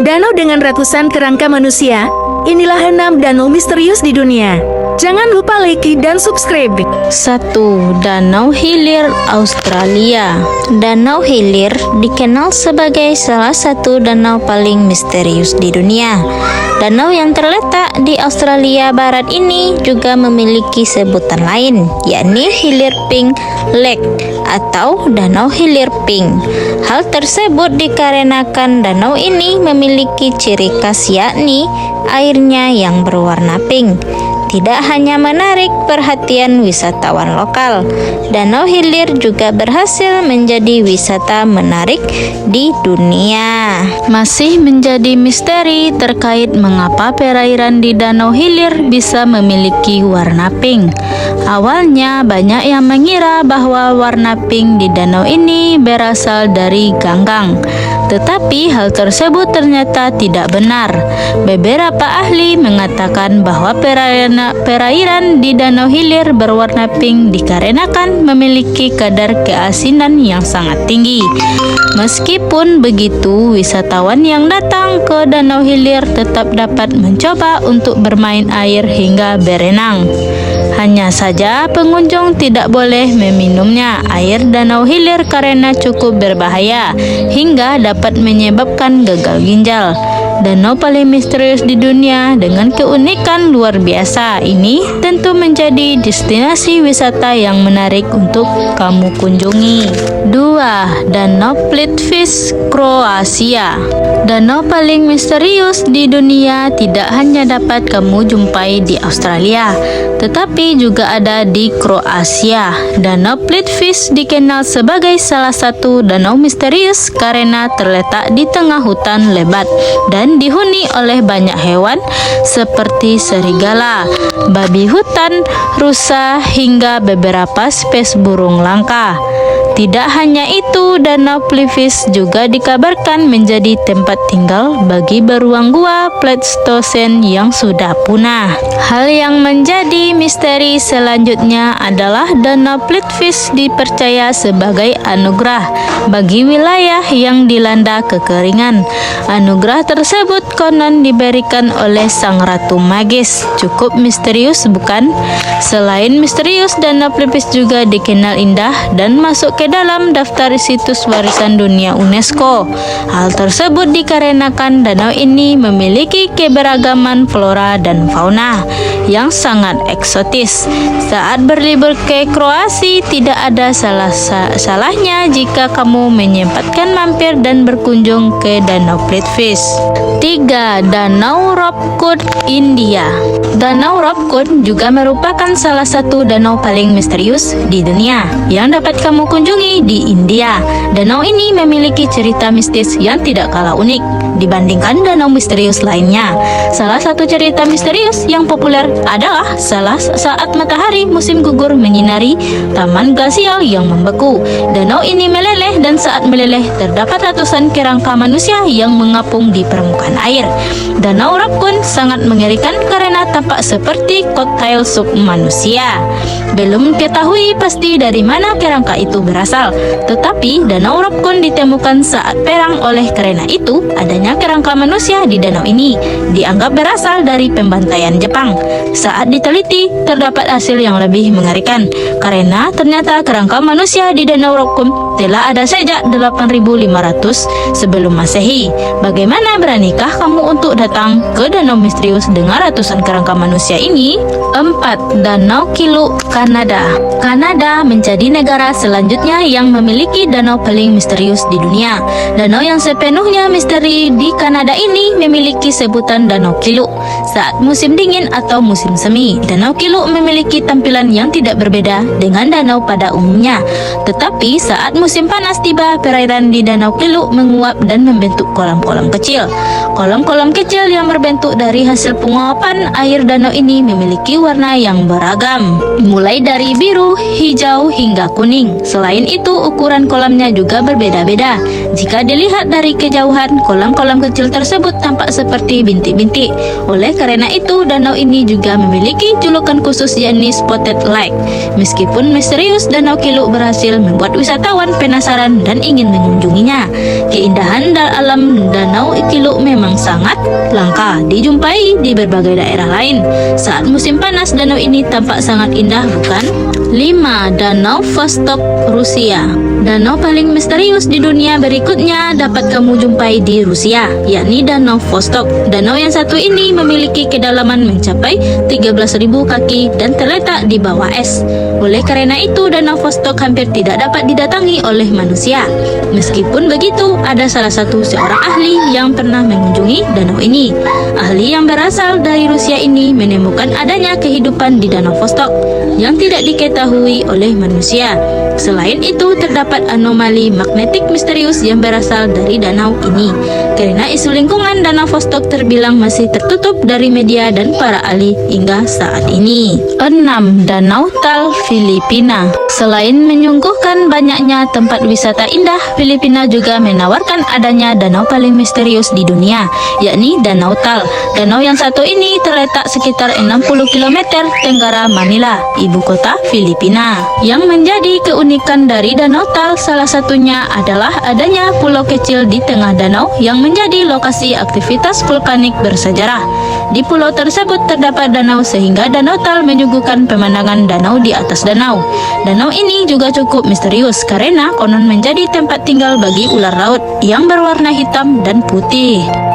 Danau dengan ratusan kerangka manusia, inilah 6 danau misterius di dunia. Jangan lupa like dan subscribe. 1. Danau Hilir, Australia. Danau Hilir dikenal sebagai salah satu danau paling misterius di dunia. Danau yang terletak di Australia Barat ini juga memiliki sebutan lain, yakni Hilir Pink Lake atau Danau Hilir Pink. Hal tersebut dikarenakan danau ini memiliki ciri khas, yakni airnya yang berwarna pink. Tidak hanya menarik perhatian wisatawan lokal, Danau Hilir juga berhasil menjadi wisata menarik di dunia. Masih menjadi misteri terkait mengapa perairan di Danau Hilir bisa memiliki warna pink. Awalnya banyak yang mengira bahwa warna pink di danau ini berasal dari ganggang. Tetapi hal tersebut ternyata tidak benar. Beberapa ahli mengatakan bahwa perairan di Danau Hilir berwarna pink dikarenakan memiliki kadar keasinan yang sangat tinggi. Meskipun begitu, wisatawan yang datang ke Danau Hilir tetap dapat mencoba untuk bermain air hingga berenang. Hanya saja pengunjung tidak boleh meminumnya air Danau Hilir karena cukup berbahaya hingga dapat menyebabkan gagal ginjal. Danau paling misterius di dunia dengan keunikan luar biasa ini tentu menjadi destinasi wisata yang menarik untuk kamu kunjungi. 2. Danau Plitvice, Kroasia. Danau paling misterius di dunia tidak hanya dapat kamu jumpai di Australia, tetapi juga ada di Kroasia. Danau Plitvice dikenal sebagai salah satu danau misterius karena terletak di tengah hutan lebat dan dihuni oleh banyak hewan seperti serigala, babi hutan, rusa, hingga beberapa spesies burung langka. Tidak hanya itu, Danau Plitvice juga dikabarkan menjadi tempat tinggal bagi beruang gua Pleistocene yang sudah punah. Hal yang menjadi misteri selanjutnya adalah Danau Plitvice dipercaya sebagai anugerah bagi wilayah yang dilanda kekeringan. Anugerah tersebut konon diberikan oleh sang ratu magis. Cukup misterius, bukan? Selain misterius, Danau Plitvice juga dikenal indah dan masuk ke dalam daftar situs warisan dunia UNESCO. Hal tersebut dikarenakan danau ini memiliki keberagaman flora dan fauna yang sangat eksotis. Saat berlibur ke Kroasia, tidak ada salahnya jika kamu menyempatkan mampir dan berkunjung ke Danau Plitvice. 3. Danau Ropkut, India. Danau Ropkut juga merupakan salah satu danau paling misterius di dunia yang dapat kamu kunjungi di India. Danau ini memiliki cerita mistis yang tidak kalah unik dibandingkan danau misterius lainnya. Salah satu cerita misterius yang populer adalah saat matahari musim gugur menyinari taman glasial yang membeku. Danau ini meleleh dan saat meleleh terdapat ratusan kerangka manusia yang mengapung di permukaan air. Danau Ropkut sangat mengerikan karena tampak seperti koktail sup manusia. Belum diketahui pasti dari mana kerangka itu berasal, tetapi Danau Ropkut ditemukan saat perang. Oleh karena itu, adanya kerangka manusia di danau ini dianggap berasal dari pembantaian Jepang. Saat diteliti, terdapat hasil yang lebih mengerikan karena ternyata kerangka manusia di Danau Ropkut telah ada sejak 8500 sebelum Masehi. Bagaimana, beranikah kamu untuk datang ke danau misterius dengan ratusan kerangka manusia ini? 4. Danau Kilauea, Kanada. Kanada menjadi negara selanjutnya yang memiliki danau paling misterius di dunia. Danau yang sepenuhnya misteri di Kanada ini memiliki sebutan Danau Kilauea. Saat musim dingin atau musim semi, Danau Kilauea memiliki tampilan yang tidak berbeda dengan danau pada umumnya. Tetapi saat musim panas tiba, perairan di Danau Kilauea menguap dan membentuk kolam-kolam kecil. Kolam-kolam kecil yang berbentuk dari hasil penguapan air danau ini memiliki warna yang beragam, mulai dari biru, hijau, hingga kuning. Selain Selain itu, ukuran kolamnya juga berbeda-beda. Jika dilihat dari kejauhan, kolam-kolam kecil tersebut tampak seperti bintik-bintik. Oleh karena itu, danau ini juga memiliki julukan khusus yakni Spotted Lake. Meskipun misterius, Danau Kiluk berhasil membuat wisatawan penasaran dan ingin mengunjunginya. Keindahan alam Danau Kiluk memang sangat langka dijumpai di berbagai daerah lain. Saat musim panas, danau ini tampak sangat indah, bukan? 5. Danau Vostok, Rusia. Danau paling misterius di dunia berikutnya dapat kamu jumpai di Rusia, yakni Danau Vostok. Danau yang satu ini memiliki kedalaman mencapai 13.000 kaki dan terletak di bawah es. Oleh karena itu, Danau Vostok hampir tidak dapat didatangi oleh manusia. Meskipun begitu, ada salah satu seorang ahli yang pernah mengunjungi danau ini. Ahli yang berasal dari Rusia ini menemukan adanya kehidupan di Danau Vostok yang tidak diketahui oleh manusia. Selain itu, terdapat anomali magnetik misterius yang berasal dari danau ini. Karena isu lingkungan, Danau Vostok terbilang masih tertutup dari media dan para ahli hingga saat ini. 6. Danau Tal, Filipina. Selain menyuguhkan banyaknya tempat wisata indah, Filipina juga menawarkan adanya danau paling misterius di dunia, yakni Danau Tal. Danau yang satu ini terletak sekitar 60 km tenggara Manila, ibu kota Filipina. Yang menjadi keunikan dari Danau Tal salah satunya adalah adanya pulau kecil di tengah danau yang menjadi lokasi aktivitas vulkanik bersejarah. Di pulau tersebut terdapat danau sehingga Danau Tal menyuguhkan pemandangan danau di atas danau. Danau ini juga cukup misterius karena konon menjadi tempat tinggal bagi ular laut yang berwarna hitam dan putih.